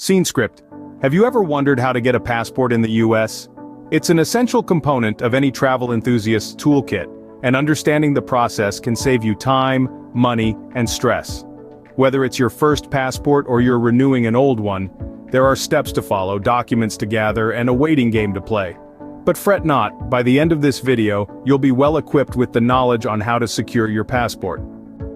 Scene script. Have you ever wondered how to get a passport in the US? It's an essential component of any travel enthusiast's toolkit, and understanding the process can save you time, money, and stress. Whether it's your first passport or you're renewing an old one, there are steps to follow, documents to gather, and a waiting game to play. But fret not, by the end of this video, you'll be well equipped with the knowledge on how to secure your passport.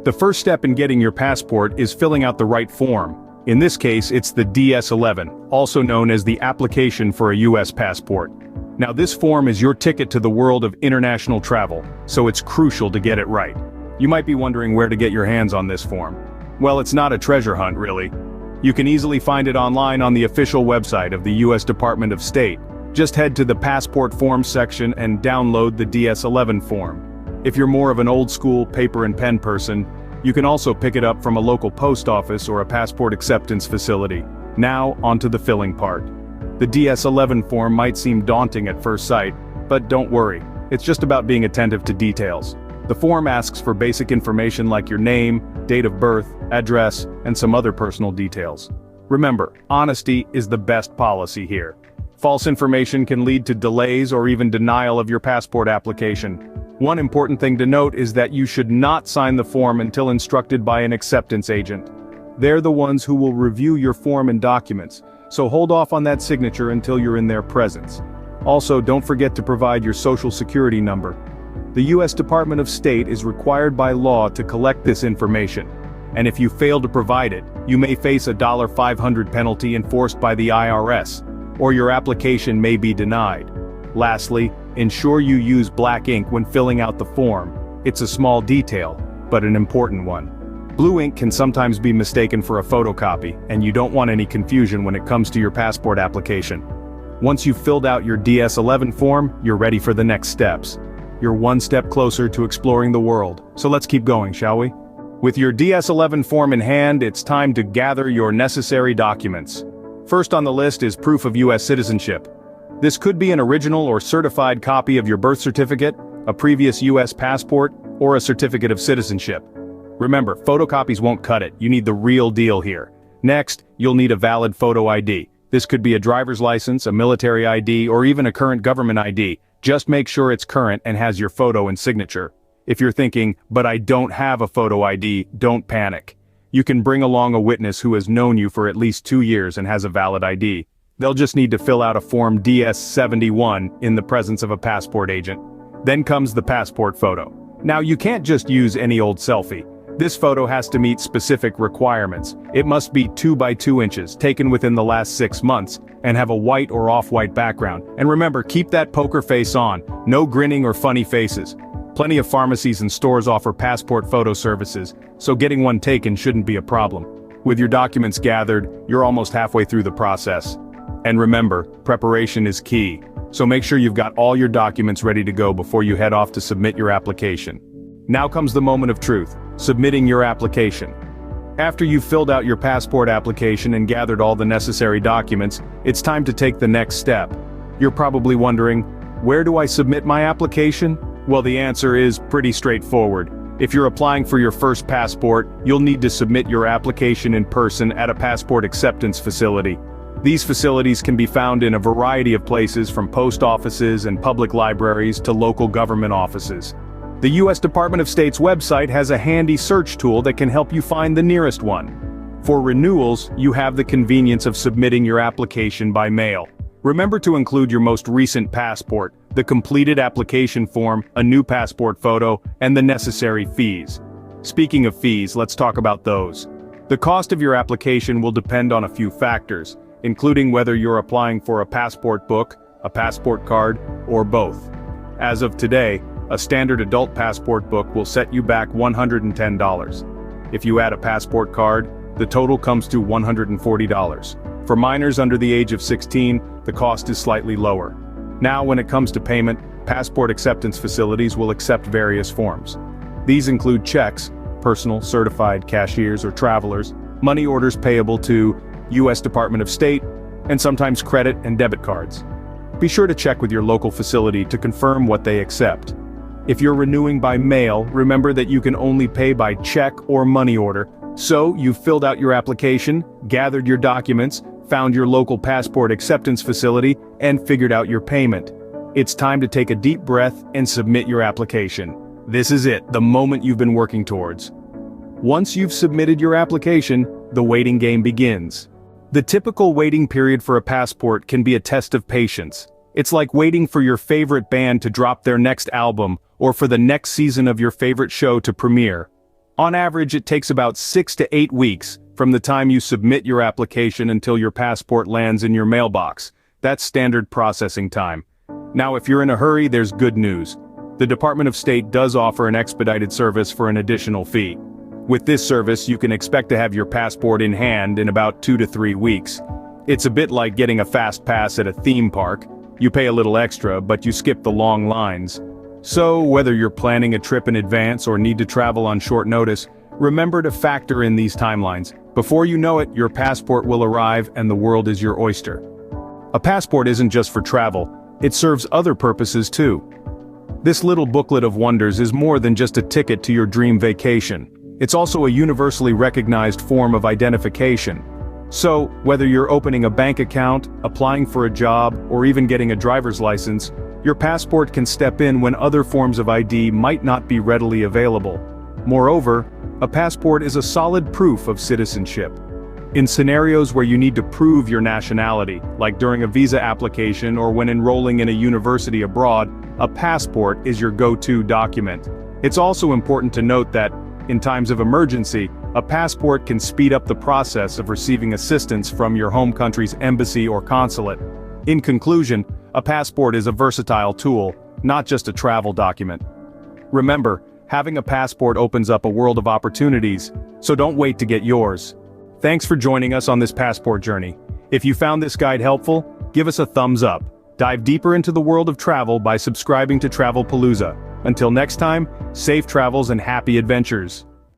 The first step in getting your passport is filling out the right form. In this case, it's the DS-11, also known as the application for a US passport. Now this form is your ticket to the world of international travel, so it's crucial to get it right. You might be wondering where to get your hands on this form. Well, it's not a treasure hunt, really. You can easily find it online on the official website of the US Department of State. Just head to the Passport Forms section and download the DS-11 form. If you're more of an old-school paper and pen person, you can also pick it up from a local post office or a passport acceptance facility. Now, onto the filling part. The DS-11 form might seem daunting at first sight, but don't worry, it's just about being attentive to details. The form asks for basic information like your name, date of birth, address, and some other personal details. Remember, honesty is the best policy here. False information can lead to delays or even denial of your passport application. One important thing to note is that you should not sign the form until instructed by an acceptance agent. They're the ones who will review your form and documents, so hold off on that signature until you're in their presence. Also, don't forget to provide your social security number. The US Department of State is required by law to collect this information, and if you fail to provide it, you may face a $500 penalty enforced by the IRS, or your application may be denied. Lastly, ensure you use black ink when filling out the form. It's a small detail, but an important one. Blue ink can sometimes be mistaken for a photocopy, and you don't want any confusion when it comes to your passport application. Once you've filled out your DS-11 form, you're ready for the next steps. You're one step closer to exploring the world, so let's keep going, shall we? With your DS-11 form in hand, it's time to gather your necessary documents. First on the list is proof of US citizenship. This could be an original or certified copy of your birth certificate, a previous US passport, or a certificate of citizenship. Remember, photocopies won't cut it, you need the real deal here. Next, you'll need a valid photo ID. This could be a driver's license, a military ID, or even a current government ID. Just make sure it's current and has your photo and signature. If you're thinking, but I don't have a photo ID, don't panic. You can bring along a witness who has known you for at least 2 years and has a valid ID. They'll just need to fill out a form DS-71 in the presence of a passport agent. Then comes the passport photo. Now you can't just use any old selfie. This photo has to meet specific requirements. It must be 2 by 2 inches, taken within the last 6 months, and have a white or off-white background. And remember, keep that poker face on, no grinning or funny faces. Plenty of pharmacies and stores offer passport photo services, so getting one taken shouldn't be a problem. With your documents gathered, you're almost halfway through the process. And remember, preparation is key, so make sure you've got all your documents ready to go before you head off to submit your application. Now comes the moment of truth, submitting your application. After you've filled out your passport application and gathered all the necessary documents, it's time to take the next step. You're probably wondering, where do I submit my application? Well, the answer is pretty straightforward. If you're applying for your first passport, you'll need to submit your application in person at a passport acceptance facility. These facilities can be found in a variety of places, from post offices and public libraries to local government offices. The US Department of State's website has a handy search tool that can help you find the nearest one. For renewals, you have the convenience of submitting your application by mail. Remember to include your most recent passport, the completed application form, a new passport photo, and the necessary fees. Speaking of fees, let's talk about those. The cost of your application will depend on a few factors, including whether you're applying for a passport book, a passport card, or both. As of today, a standard adult passport book will set you back $110. If you add a passport card, the total comes to $140. For minors under the age of 16, the cost is slightly lower. Now, when it comes to payment, passport acceptance facilities will accept various forms. These include checks, personal, certified, cashiers, or travelers, money orders payable to US Department of State, and sometimes credit and debit cards. Be sure to check with your local facility to confirm what they accept. If you're renewing by mail, remember that you can only pay by check or money order. So, you've filled out your application, gathered your documents, found your local passport acceptance facility, and figured out your payment. It's time to take a deep breath and submit your application. This is it, the moment you've been working towards. Once you've submitted your application, the waiting game begins. The typical waiting period for a passport can be a test of patience. It's like waiting for your favorite band to drop their next album, or for the next season of your favorite show to premiere. On average, it takes about 6 to 8 weeks from the time you submit your application until your passport lands in your mailbox. That's standard processing time. Now, if you're in a hurry, there's good news. The Department of State does offer an expedited service for an additional fee. With this service, you can expect to have your passport in hand in about 2 to 3 weeks. It's a bit like getting a fast pass at a theme park. You pay a little extra, but you skip the long lines. So, whether you're planning a trip in advance or need to travel on short notice, remember to factor in these timelines. Before you know it, your passport will arrive and the world is your oyster. A passport isn't just for travel, it serves other purposes too. This little booklet of wonders is more than just a ticket to your dream vacation. It's also a universally recognized form of identification. So, whether you're opening a bank account, applying for a job, or even getting a driver's license, your passport can step in when other forms of ID might not be readily available. Moreover, a passport is a solid proof of citizenship. In scenarios where you need to prove your nationality, like during a visa application or when enrolling in a university abroad, a passport is your go-to document. It's also important to note that, in times of emergency, a passport can speed up the process of receiving assistance from your home country's embassy or consulate. In conclusion, a passport is a versatile tool, not just a travel document. Remember, having a passport opens up a world of opportunities, so don't wait to get yours. Thanks for joining us on this passport journey. If you found this guide helpful, give us a thumbs up. Dive deeper into the world of travel by subscribing to Travelpalooza. Until next time, safe travels and happy adventures.